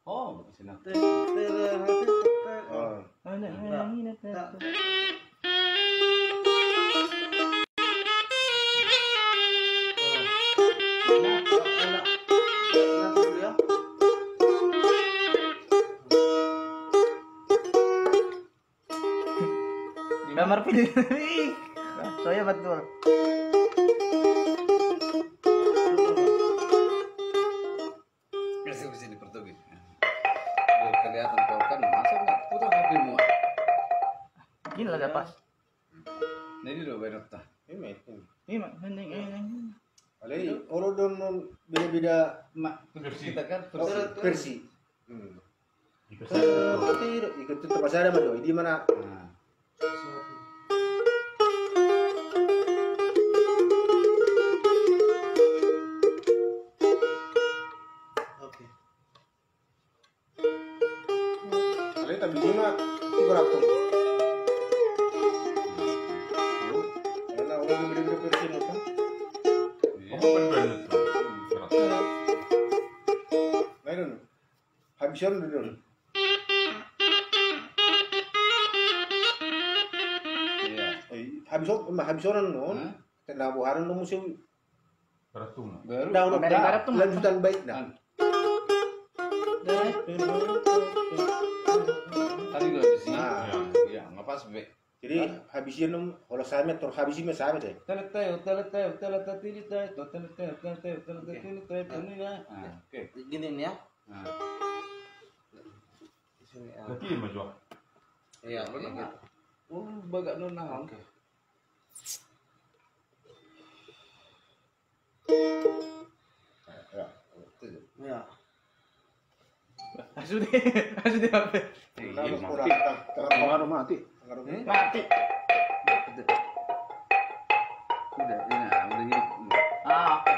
Oh, sini. Oh. Kamar pilih. Saya betul. Bisa dipertugi. Biar kelihatan kau kan masa nggak putar HP-mu. Gini lah pas. Nah, ini loh Benota. Ini. Ini mah mending. Alai orang don beda-beda Mak, kita kan versi. Ikut Ikut tetap masih ada mah di mana? Nah, Oke. Alai tapi di mana? Itu berapa? Karena orang beda-beda versi apa? Apa berbeda tuh? Lain habisan dulu. iya. Habisonan non. Hah? Tenabuharan no musim. Beratuma. Baru. Daun Dari barat tuh, lanjutan baik dah. Tadi gua di sini. Ah. Iya, nggak pas be. Jadi habisin nom kalau samet atau habisin samet ya. Oke. Gini nih ya. Nah, Di sini ya. Berarti maju. Iya, benar. gitu. Oh, bagak nona. Oke. Ya. Ya. Sudah apa? Kalau kurang Pengaruh mati. Mati. Udah, ini udah hidup. Ah, oke.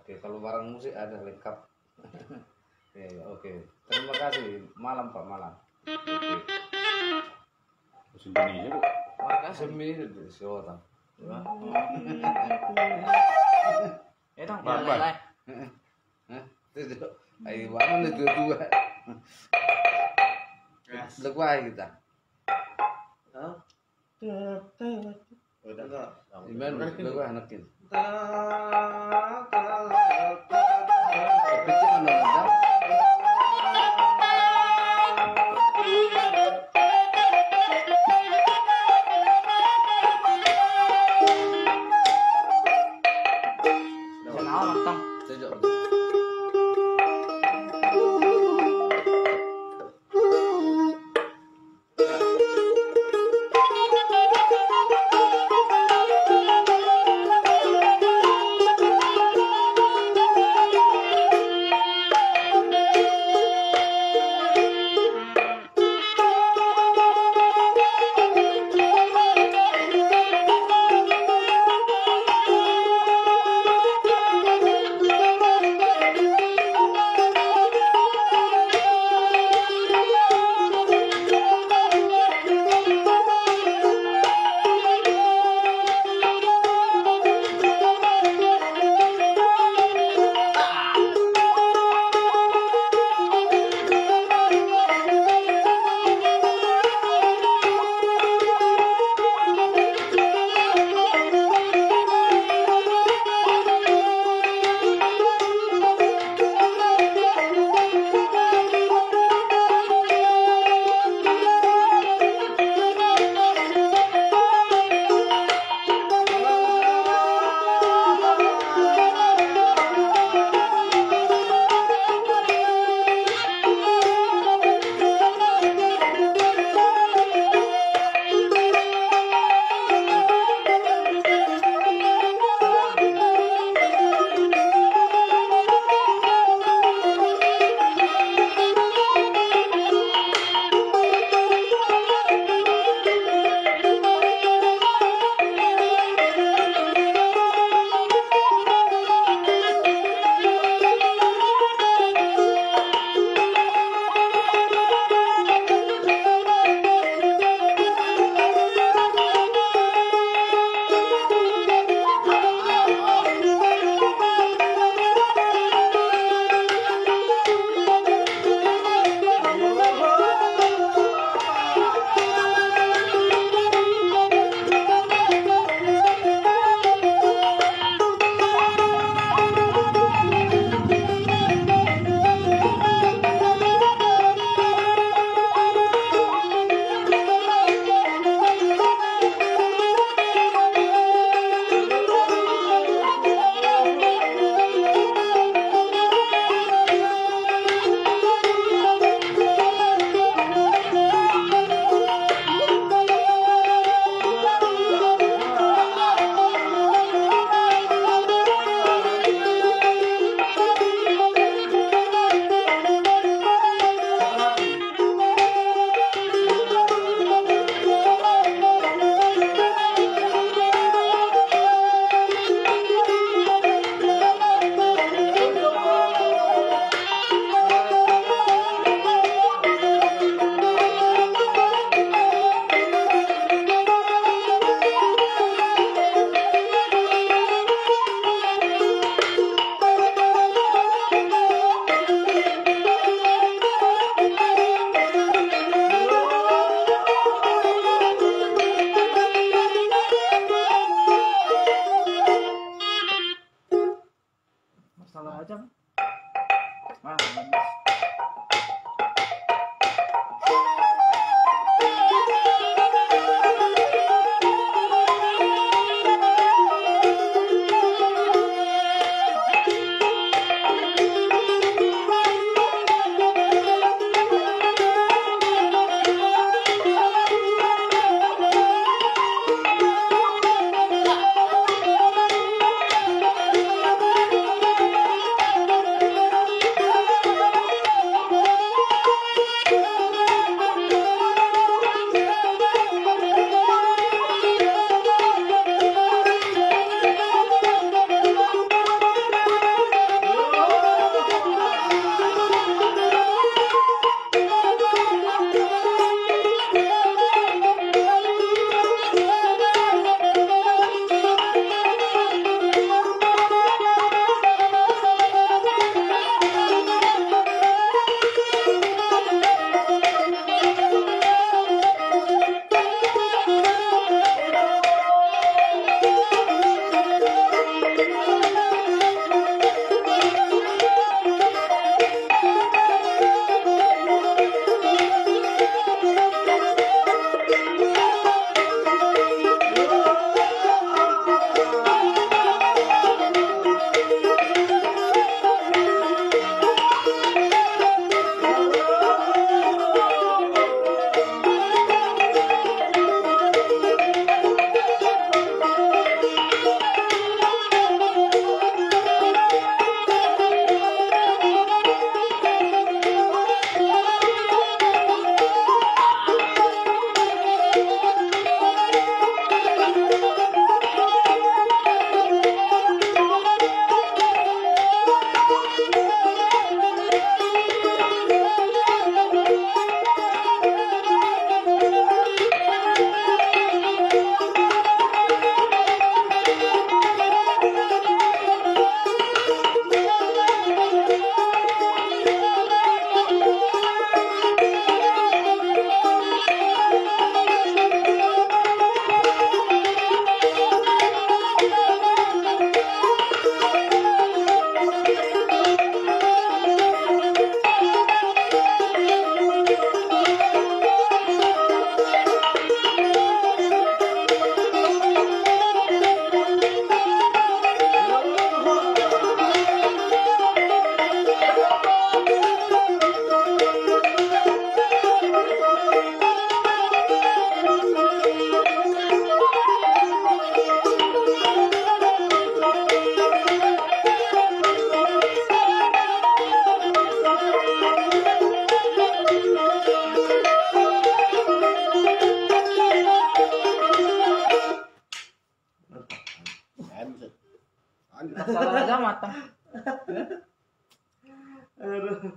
Oke, kalau barang musik ada lengkap. Ya, ya, oke. Terima kasih. Malam Pak, malam. Oke. Bahasa Indonesia kok. Warga Semir di seorang. Dong, Bang, jalan bang. Hah? Itu. Ayo, mana itu dua? Lepas kita. Hah? Udah. Enggak. Gimana? Lepas anak kita. Ta- ta- Kecil mana ada? Kenal matang. Sejak. Salah aja. Wah, bagus.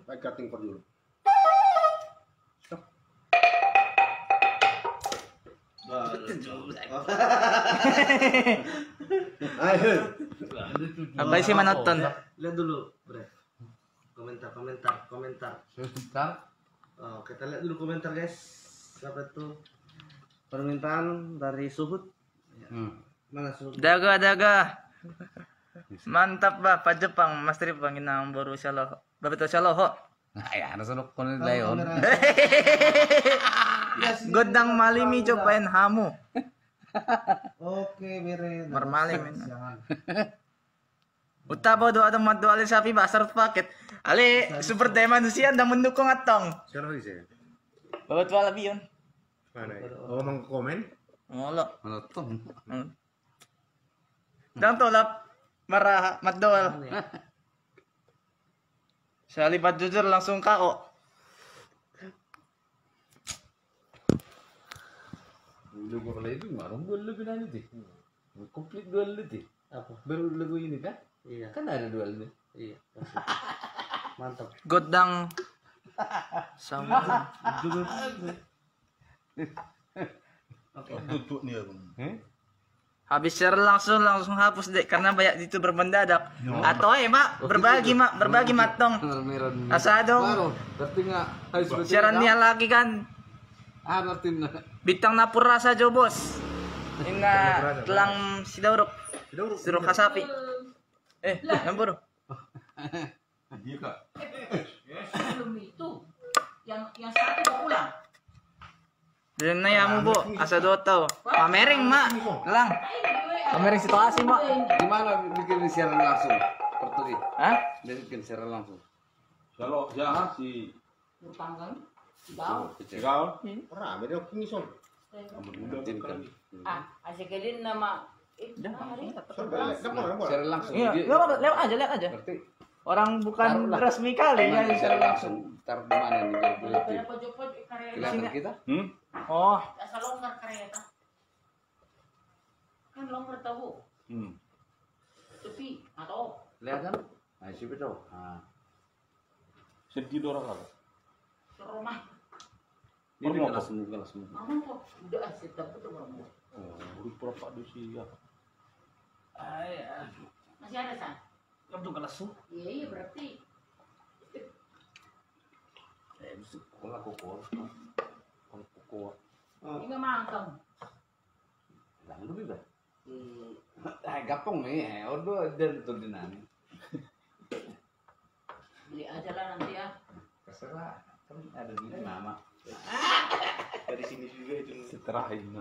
Baik cutting for dulu. Ayo. Abay si Manoton. Lihat dulu, Bre. Komentar. Oh, kita lihat dulu komentar, guys. Siapa itu? Permintaan dari Suhud. Mana Suhud? Daga. Mantap ba, pa Jepang, Mas Tripang inang baru syaloh. Babeto syaloh ho. Ay, ano sa kon layon? Godang malimi cobain hamu. Oke, bere. Marmalim. Utabo do atong maddo ali sapi basar paket. Ali super day manusia nda mendukung atong. Siapa lagi sih? Babet wala biyon. Mana? Oh, mang komen? Ngolo. Ano to? Dang tolap marah maddoal. Sa lipat jujur langsung kao. Dulu ko pala itu, marong dua lagu na ito. Complete dua lagu ito. Apa? Baru lagu ini kan? Iya, Kan ada dua lagu. iya. Mantap. Godang sama. Tutup nih aku. Habis share langsung hapus dek karena banyak itu bermendadak. Atau mak berbagi matong. Meron. Asado. Berarti nga. Ay, Sharean niya lagi kan. Aratin na. Bintang napur rasa jo bos. Ina telang si Dauruk. Suruh kasapi. Nampur. Dia kak. Belum itu. Yang satu udah pulang. Dan na yamu bo, asa do tao. Pamering mak, lang. Pamering situasi mak. Gimana bikin siaran langsung? Pertugi. Hah? Bikin siaran langsung. Kalau siapa si Panggang. Tahu. Kau? Ora, beda kini son. Asik kedin nama. Siaran langsung. Iya, lewat aja. Berarti Orang bukan Taruhlah. resmi kali gimana ya. siaran langsung? Taruh di mana nih? Biar boleh Pojok-pojok kereta. kelihatan kita. Oh, Asal longgar kereta. Kan longgar tahu. Tapi atau Lihat kan? Nah, siapa tahu? Nah, Sedih orang apa? rumah. ini kelas semua. Mama kok udah asik tapi tuh orang. Oh, udah berapa dosi ya? Masih ada san? kamu kelas su. Iya berarti. Busuk kola kokor. Kokor. Ini nggak mangkang. Lalu juga. Gapong nih, ordo dan turdinan. Beli aja lah nanti ya. Terserah, kan ada di nama. Dari sini juga itu. Seterahin.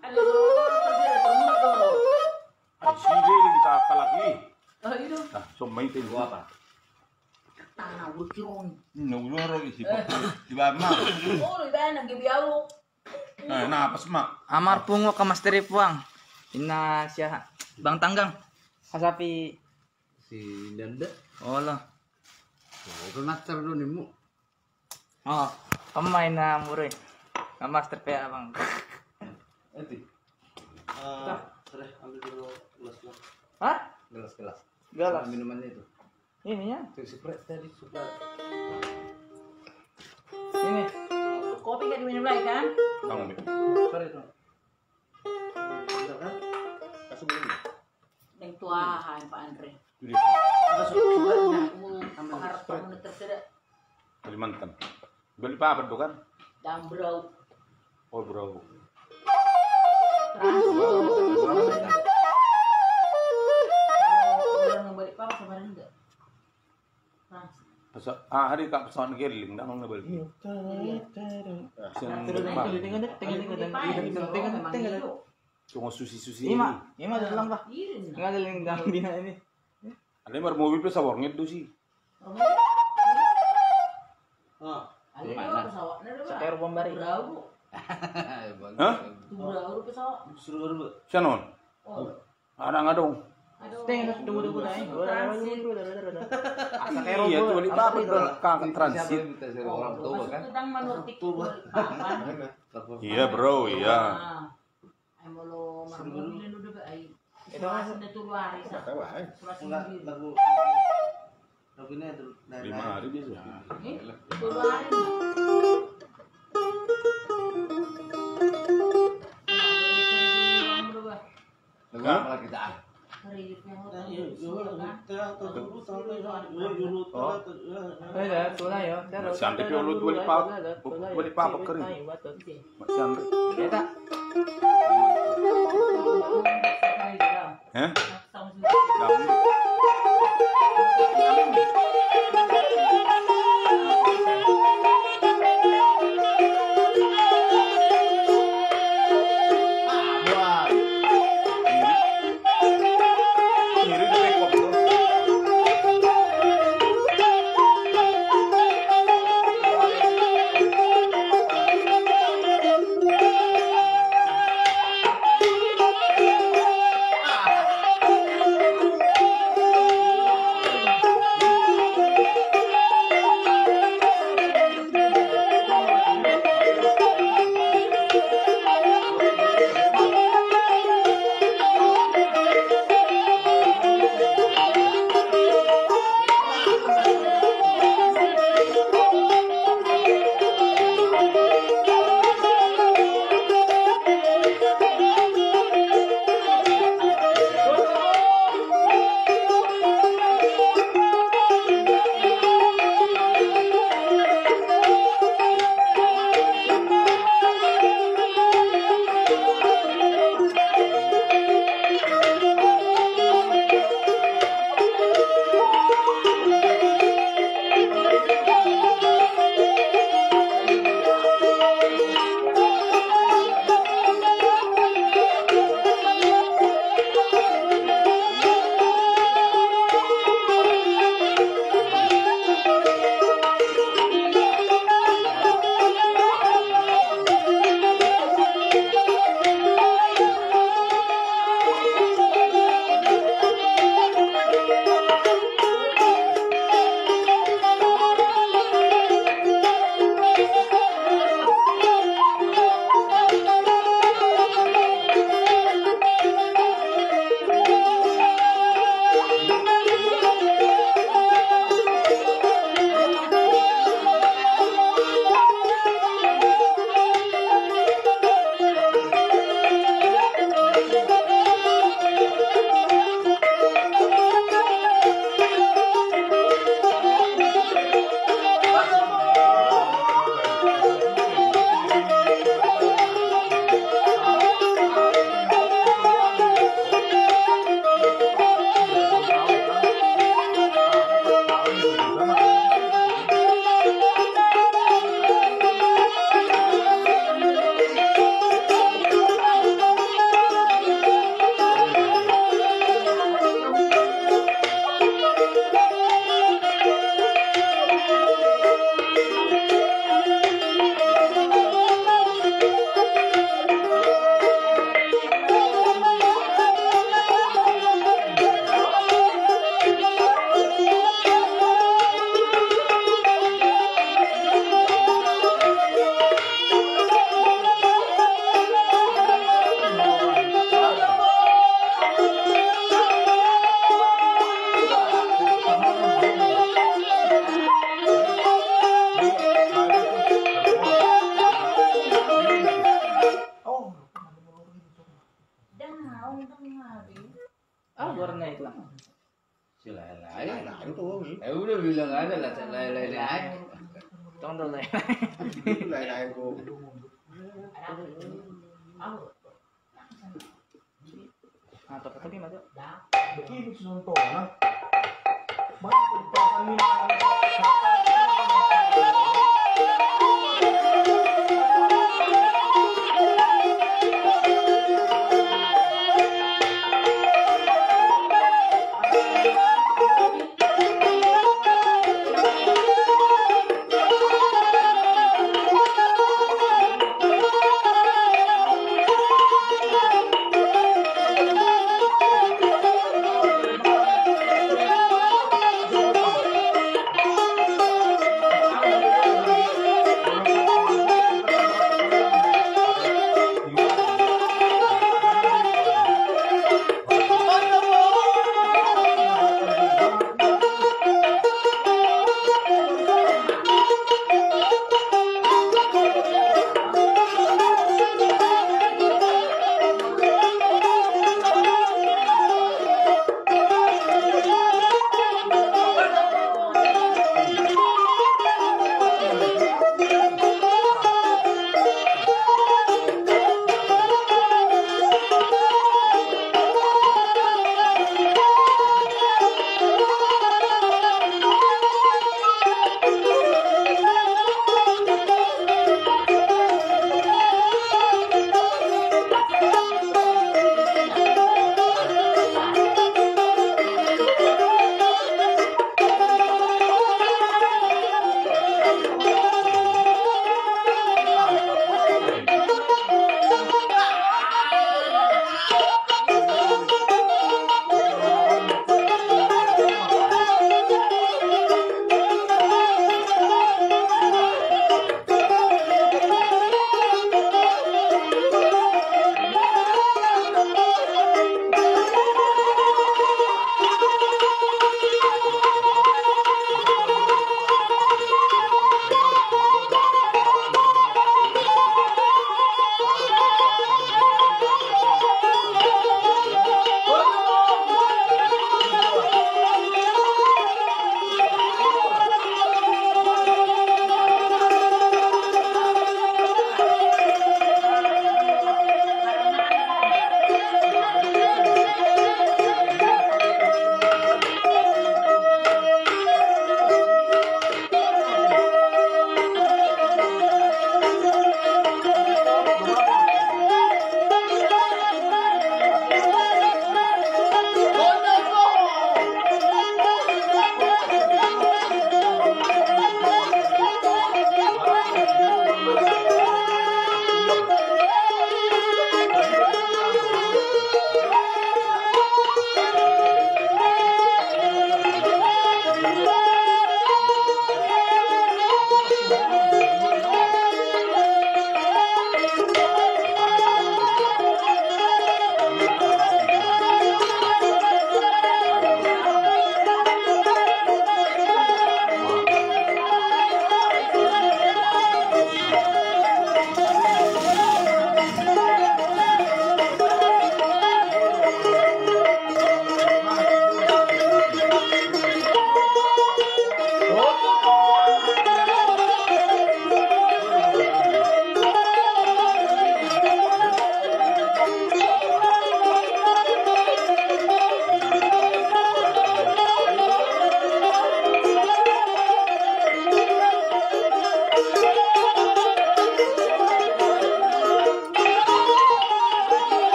Ada kerja kamu tuh. Ay, sige, kita kalaki. Oh itu. Ah, so may tayo apa? Tanah wukirong. Naguloro isipan. Di ba, ma? Oh, iba nang gibiyaw. Ay, napas, ma. Amar pungo ka Mas Tripuang. Ina siya Bang Tanggang. Kasapi. Si Danda. Oh lo. Itu nacer doon mo. Oh, pemain na murid. Na master pa abang. Eti, Sudah ambil dulu gelasnya. Hah? gelas-gelas. Galas. Sama minumannya itu. Ini ya. Itu Sprite tadi suka. Ini. Kopi nggak diminum lagi kan? Ang Sorry itu. Kasih belum? Yang tuahan Pak Andre. Jadi, Apa suratnya? Pengharap kamu tersedak. Kalimantan. Beli pa apa tuh kan? Dan bro. Oh, bro. Orang yang balik apa kemarin enggak? Hari kak pesawat gerling, nang nabal. Tunggu susi-susi ini. Ima dalang ba? Nga dalang dalang bina ini. Ada yang mobil pe sawar ngit tuh sih. Sa Pero Bombari. Hah? Pesawat. Sianon? Ada nggak dong? Tingnan tunggu na eh. Sa Pero Iya, tuh beli apa tuh kak transit. Orang tua kan. Sedang menutik. Iya bro, iya. Ay mo lo marunong udah ba ay Itu kan Sudah turun hari. Nggak tahu aja. Enggak lagu ini tuh 5 hari dia sudah. Turun hari. Enggak apa kita. Masih antik yang lu beli papak kering. Masih antik. Kita Eh? Daun. Sendiri di rekop tuh. Warna itu lah. Lain tuh. Udah bilang aja lah, lain-lain aja. Tunggu dulu. Lain tuh. Atau tapi maju. Begini contohnya. Banyak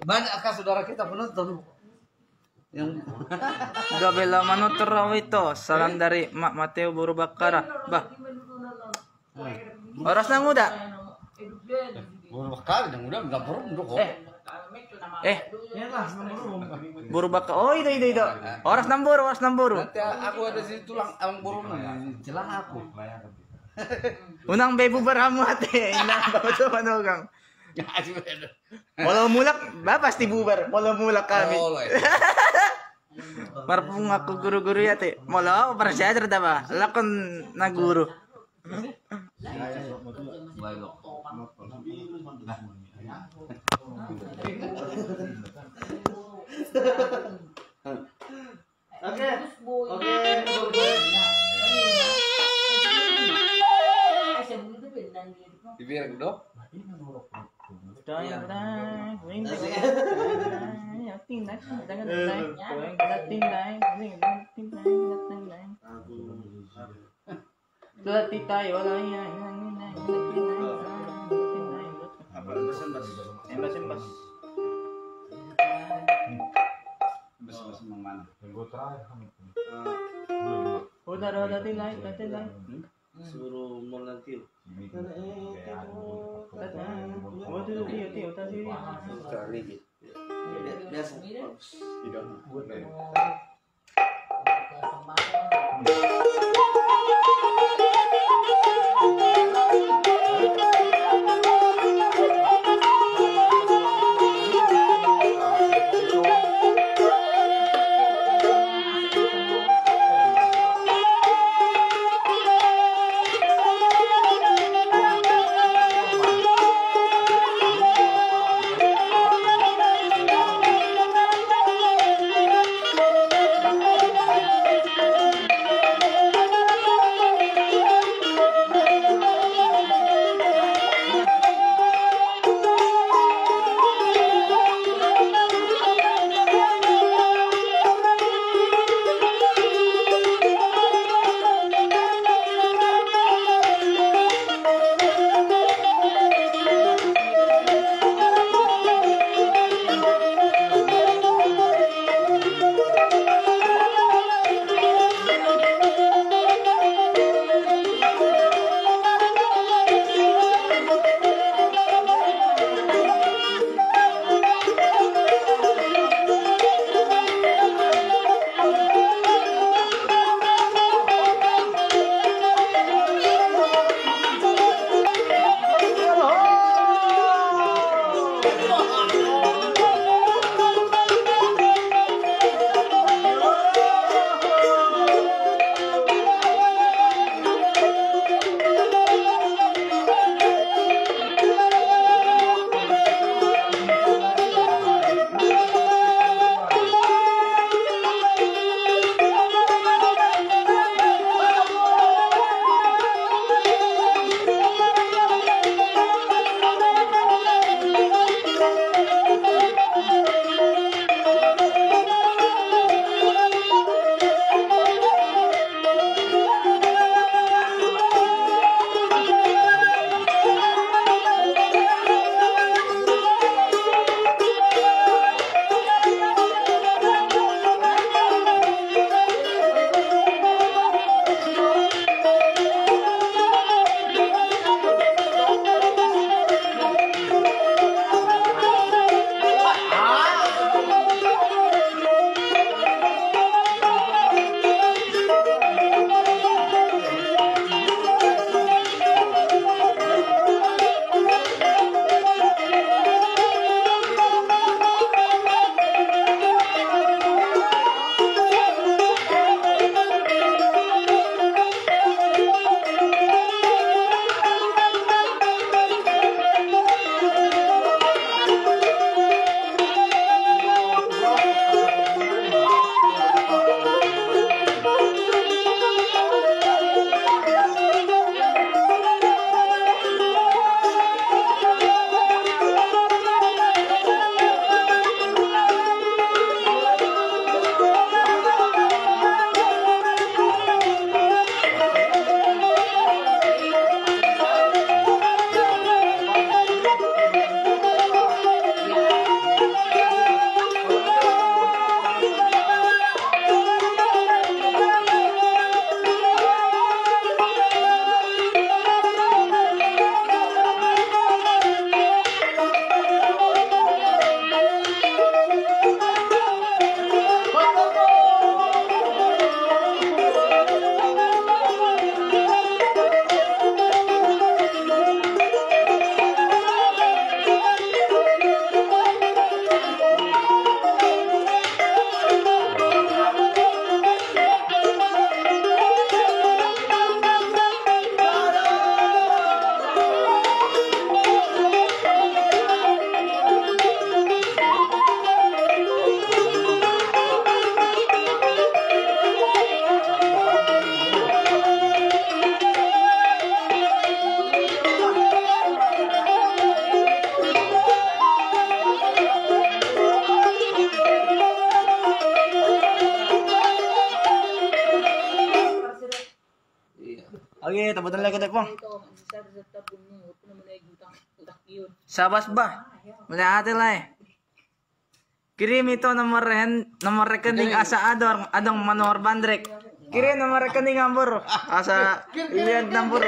Banyakkah saudara kita penonton? Yang Gabela Manutur raw ito. Salam dari Mak Mateo Burubakara. Bah, oras na muda. baru bakal yang udah enggak perlu kok. Ya lah, Burubaka. Oh, itu. Oras namburu. Nanti aku ada di tulang ang burung celah aku. Unang bebu baramu ate. Inang bato manugang. Walau mulak, ba pasti bubar. Walau mulak kami. Marpung aku guru-guru ya te. Walau para saya cerita ba. Lakon na guru. Bibir dok. Suruh mau nanti. Biasa. Oke, tabutan lagi ko pong. Ito, manisar sa tabon mo. Ito naman ay utak yun. Sabas ba? Maliate la eh. Kirim ito nomor rekening asa adong Manor Bandrek. Kirim nomor rekening ambur asa lihat nombor.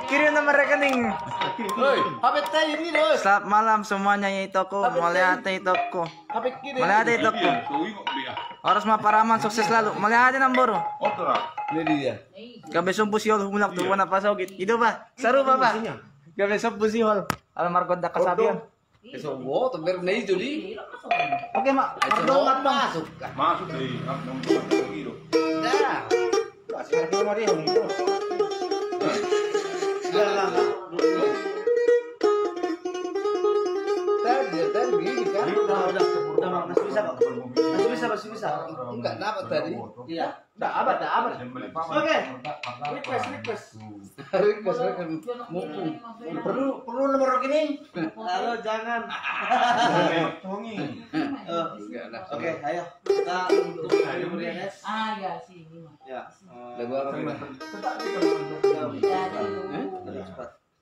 Kirim nomor rekening. Hei, hapit tayo ini dos. Selamat malam semuanya itu ko. Maliate itu ko. Hapit kini. Maliate itu ko. Harus maparaman sukses selalu. Maliate nombor. Ini dia. Gabi sumpu siol humulak tuh na pasogit. Itu ba? Seru ba ba? Gabi sumpu siol. Almargod da kasabihan. Kesobo, tember na itu di. Oke, Mak. Pardon mat masuk. Masuk dari nomor kilo. Dah. Pasar ke Maria bos. Tadi gini kan. Udah, masih bisa kok. Masih bisa. Enggak dapat tadi. Iya. Dah abad. Oke. Request. Mumpung. Perlu nomor rekening. Halo, jangan. Enggak ada. Oke, ayo. Kita untuk kemudian guys. Ah, ya, sini. Ya. Lagu apa ini? Cepat.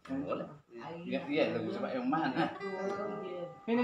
Boleh. Iya, lagu coba yang mana? Ini.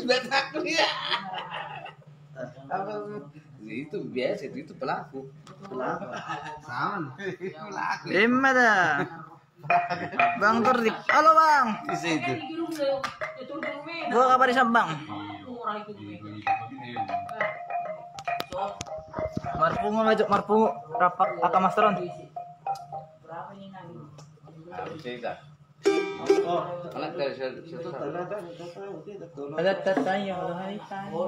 Sudah takut ya. Itu biasa, itu pelaku. Sama. Lima dah. Bang Turdik. Halo Bang. Di situ. Gua kabar sa Bang. Marpungo medyo marpungo rapak akamasteron. Cerita. Oh, Anak dari situ. Ada tayo, hai tayo.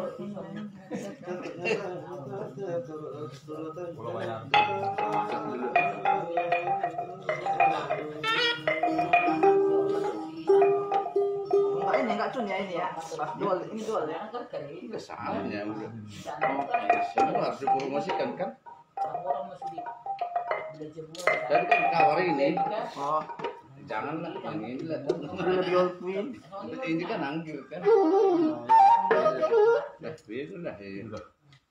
Ini enggak cun ya ini ya. Dual, ini dual ya. Enggak sama ya udah. Semua harus dipromosikan kan? Jadi kan kawar ini. Oh, Janganlah yang ini lah. dual queen. Ini kan anggir kan. Dah begitu lah.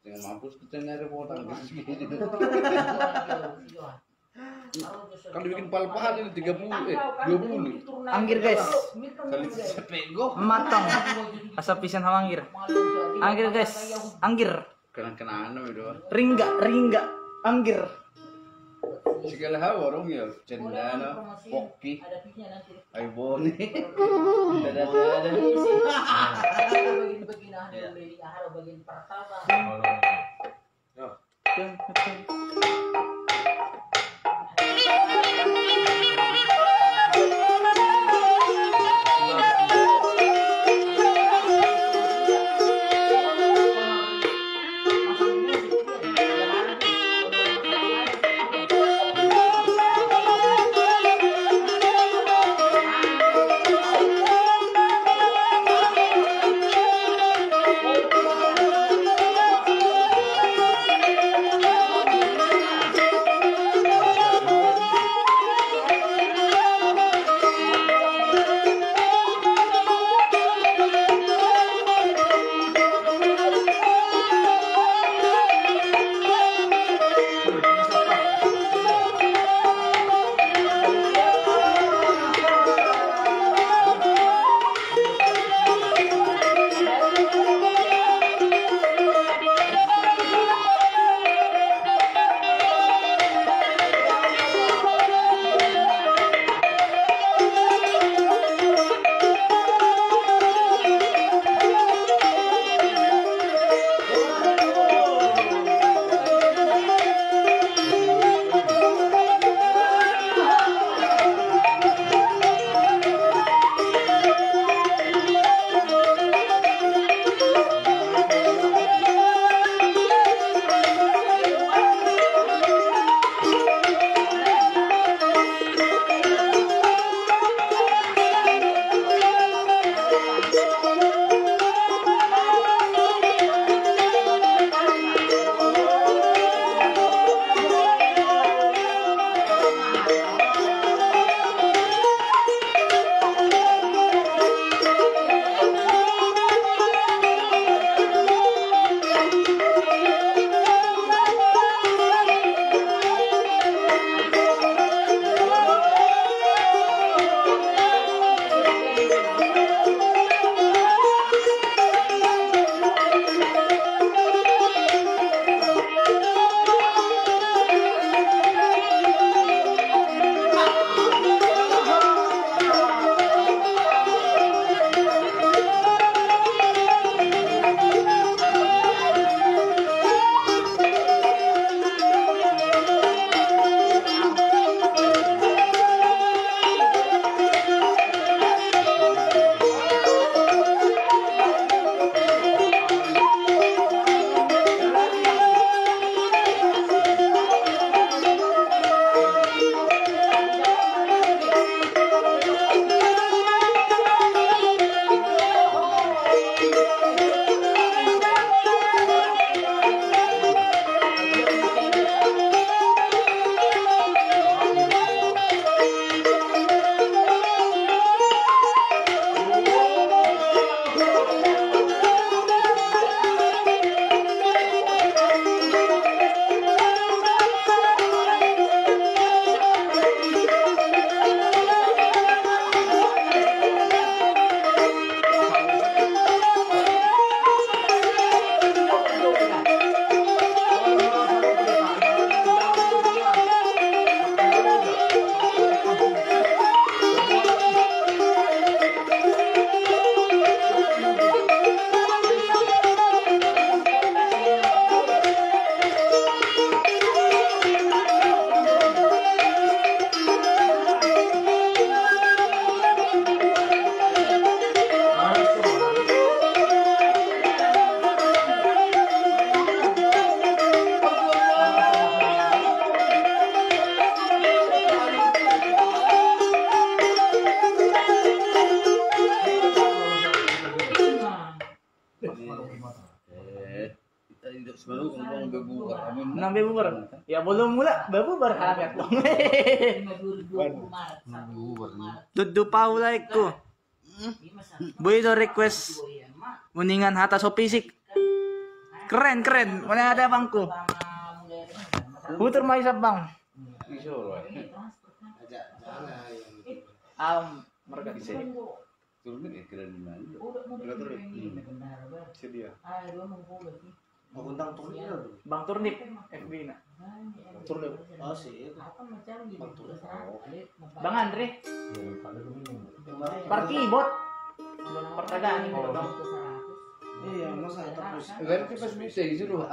Jangan mampus kita nyari potong gitu. Kan dibikin pal-pal ini 20. Anggir guys. Kali sepego. Matang. Asa pisan hawanggir. Anggir guys. Anggir. Kena itu. Ringga. Anggir. Segala hal warung ya, cendana, koki, ayo boni, ada. Ya belum mula, baru berhangat dong. 2020 Maret. Dudu paulay ko. Boy do request uningan hata so fisik. Keren. Mana ada bangku. Puter mai sabang. Mereka di sini. Turunin ya kira di mana? Sedia. Maguntang turnip na doon. Bang Turnip FB na. Turnip. Oh, sih. Bang Andre. Parkibot. Pertagaan ko dong. Iya, masa tapos. Ganti pas bisa disuruh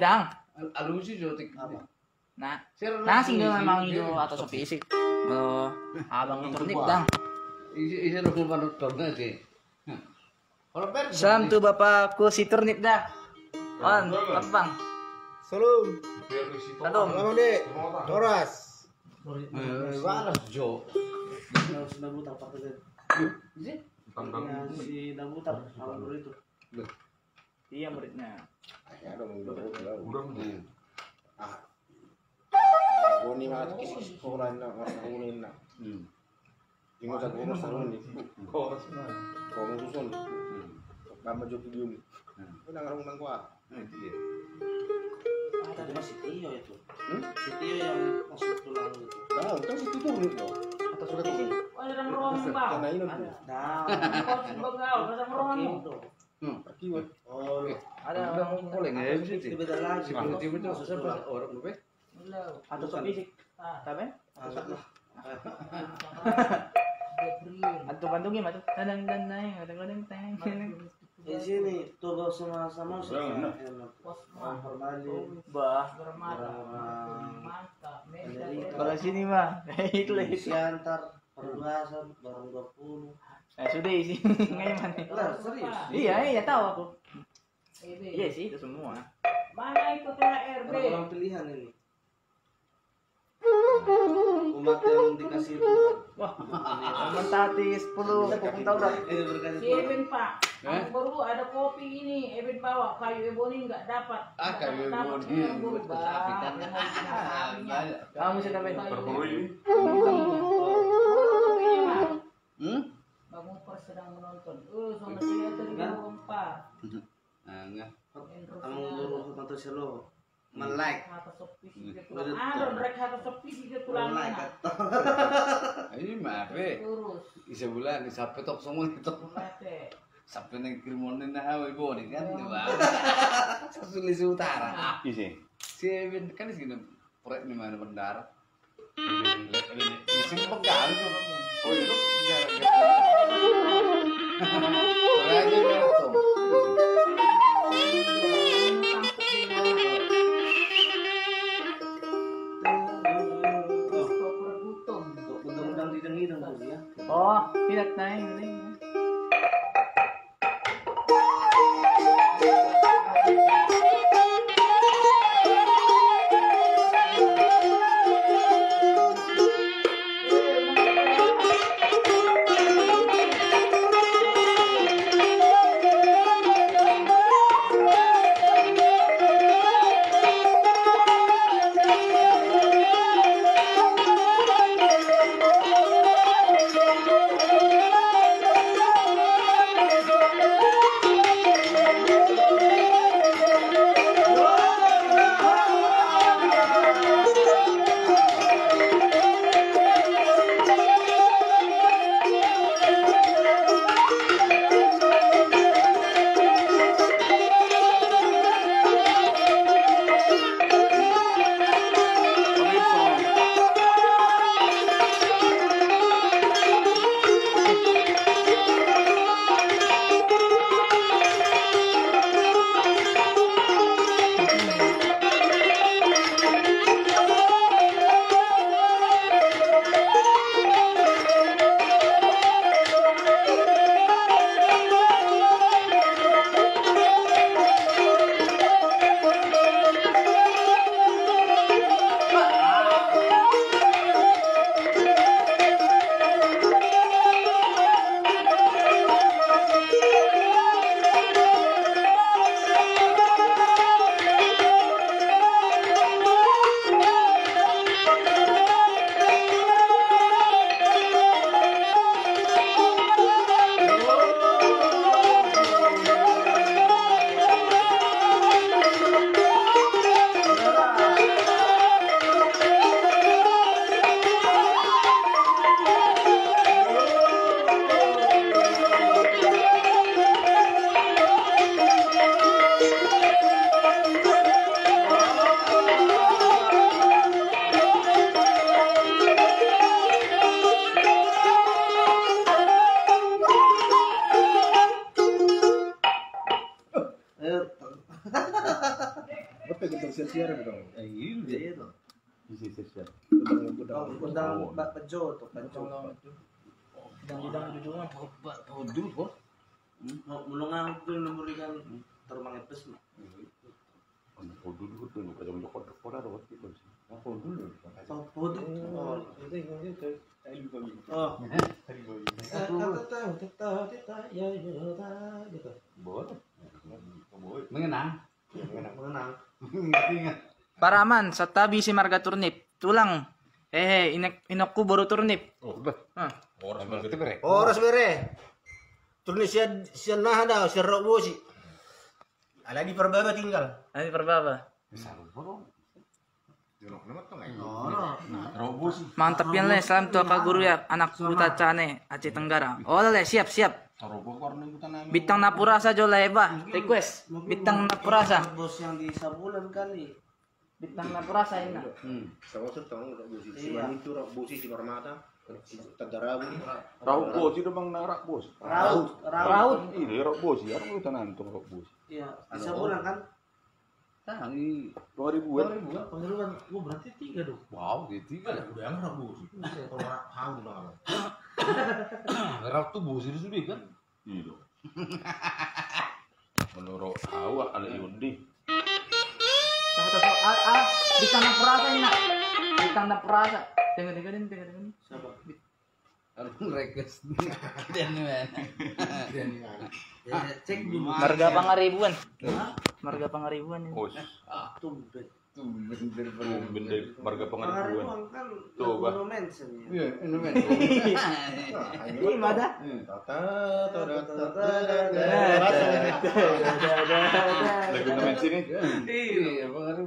Dang. alu sih jotik. Nah, nasi nggak memang itu atau so fisik. Abang Turnip dang. Isi lu manut dong sih. Kalau per Salam tuh bapakku si Turnip dah. On, bang. Salam. Tatum. Selamat dek. Toras. Waras Jo. Harus nabutar pak Tegan. Ya, si nabutar awal dulu itu. Iya muridnya. Ya dong udah. Udah. Boni mah kisi sekolah na masa unin na. Ingo sa ko masa unin. Ko mo susun. Mama jo video. Udah ngarung nang kuat. Iya. Tadi masih Tio itu. Si Tio yang masuk tulang itu. Nah, itu situ tuh loh. Atas sudah tuh. Ada merong bang. Karena ini tuh. Nah, Bengal, ada merong. Akibat. oh, Ada Udah boleh nggak sih? itu beda lagi. Si Putih itu susah pas orang lupa. atau so fisik. Tapi Angkat lah. atau bandungin mah tuh. Kadang teng. Di sini tuh sama-sama sih. Formalin. Bah, kalau sini mah itu lah. Siantar perluasan barang 20. Sudah isi ngayon man. Lah, serius. Iya tahu aku. Iya sih itu semua. Mana itu THRB? Orang pilihan ini. Umat yang dikasih Tuhan. Wah, mentati 10 tahun dah. Ini berkasih Si Tuhan. Eben Pak, baru ada kopi ini, Eben bawa kayu eboni nggak dapat. Kayu Dapat eboni. yang berubah. Kamu sudah main Berburu ini. Bang Upar sedang menonton. Sama saya tadi Bang Upar. Enggak. Kamu guru atau selo men-like. Hata sepi sih tulang. Ada rek hata sepi sih tulang. Men-like. Ini mah be. Terus. Isa bulan isa petok semua itu. Mate. Sampai nang kirimonin na hawe boni kan di bawah. Sa Sulawesi Utara. Isi. Si Evin kan di sini proyek di mana bendar. Di sini pegang. Oh itu Raja Bertom. Undang-undang hidang-hidang po ya. Oh, pilat na yun. Undang Mbak Bejo tuh, Bejo. Dang jujuran. Mulungan tuh nomor ikan terbang epes. Mengenang. Mengenang. Paraman, sa tabi si Marga Turnip. Tulang. Inokku baru turnip. Oras bere. Turun siya nah daw, siya robo si. Ala di perbaba tinggal. Ano perbaba? Mantap yan le, salam to kaguru ya, anak buta cane, Aceh Tenggara. Oh le, siap. Bitang napurasa jo leba, request. Bitang napurasa. Bos yang di Sabulan kali. Bitang napurasa ini. Sama setong robo si. Si Manitu robo si Marmata. Tadarabu. Raut bos itu bang narak bos. Raut. Ini raut bos ya, orang itu nanti raut bos. Iya, di Sabulan kan. Ini 2000-an. Pengiriman, gua berarti 3 dong. Wow, gitu. Udah yang robo si. Kalau hang dong. Raut tuh bos itu sudah kan? Iya. Menurut awak ada Yundi. Bitang napurasa ini nak. Bitang napurasa. Tengok. Siapa? Harus request. Dan mana? Cek dulu. Marga Pangaribuan. Marga Pangaribuan ini. Bos. Tumben. Tumben dari marga pengaribuan. Pengaribuan kan Tuh, Bah. lagu mention ya. Iya, ini men. Ini mana? Lagu nama sini. Iya, pengaruh.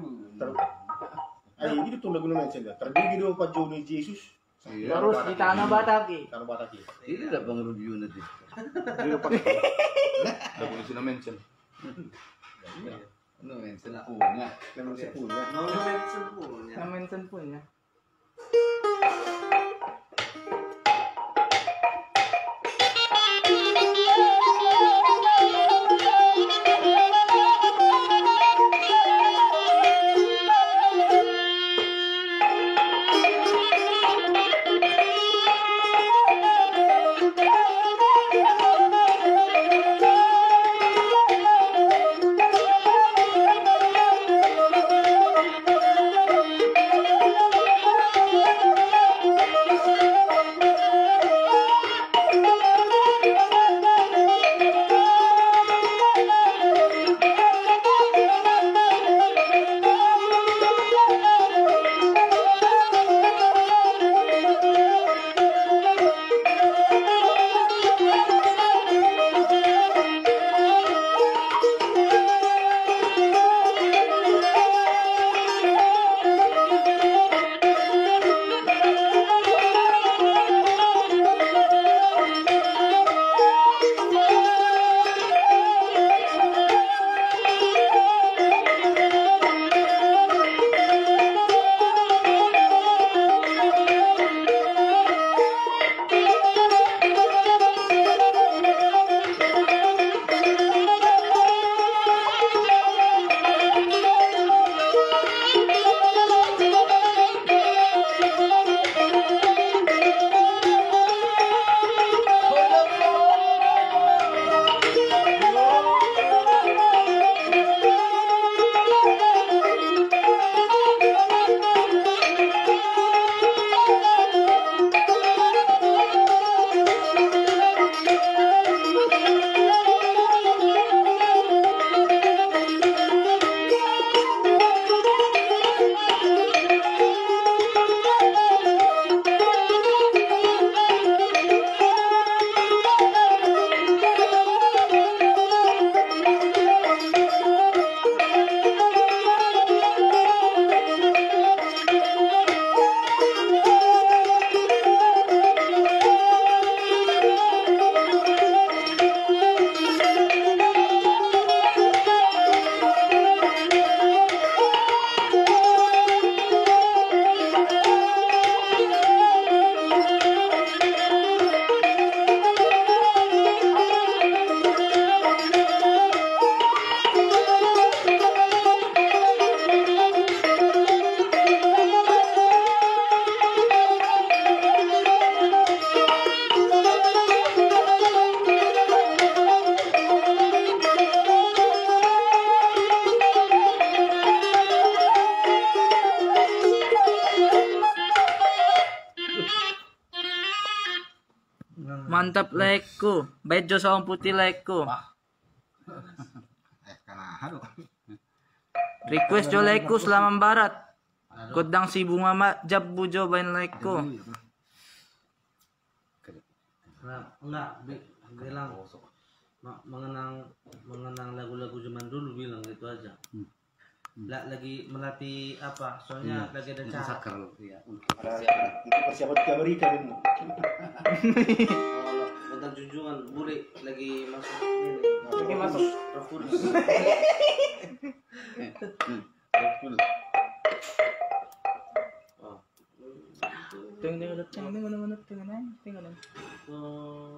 Ay, ini tuh lagu naman sila. Terdiri do pa Johnny Jesus. Terus di Tanah Bataki. Tanah Bataki. Ini udah pengaruh unit itu. Dia dapat. Lagu ini sini mention. Ano men, punya. Naman si Punya. No mention punya. Yang mention punya. Mantap like ku. Bejo sawang putih like ku. Request jo like ku Selaman Barat. Kudang si bunga jab bujo bain like ku. Enggak bilang mengenang lagu-lagu zaman dulu bilang gitu aja. Lagi melatih apa? Soalnya lagi ada cara. Persiapan ke Amerika ini. Tentang junjungan bule lagi masuk ini. Lagi masuk. Profurus. Tengok. Oh.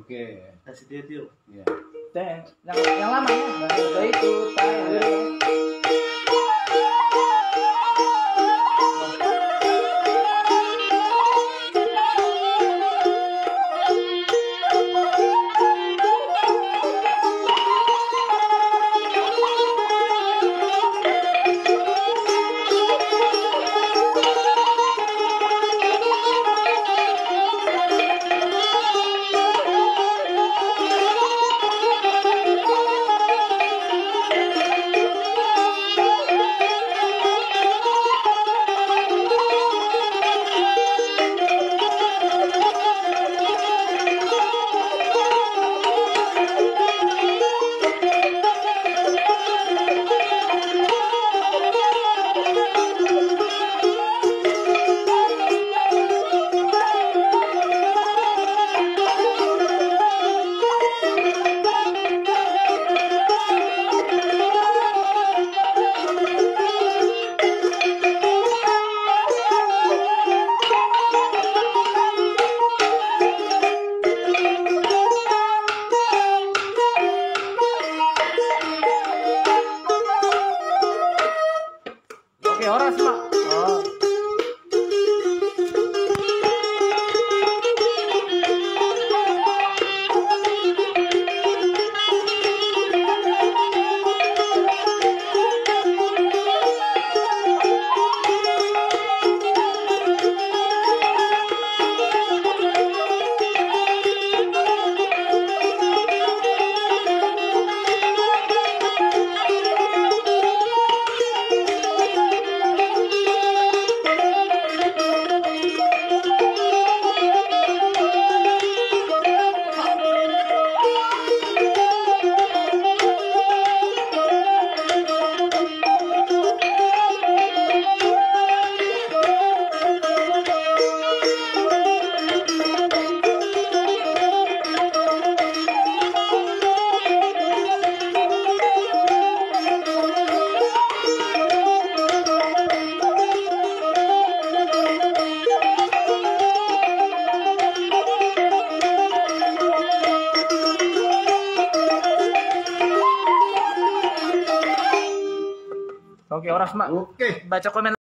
Oke. Kasih dia yuk. Iya. Yang lama ya. Itu Oke, oras mak. Oke. Baca komen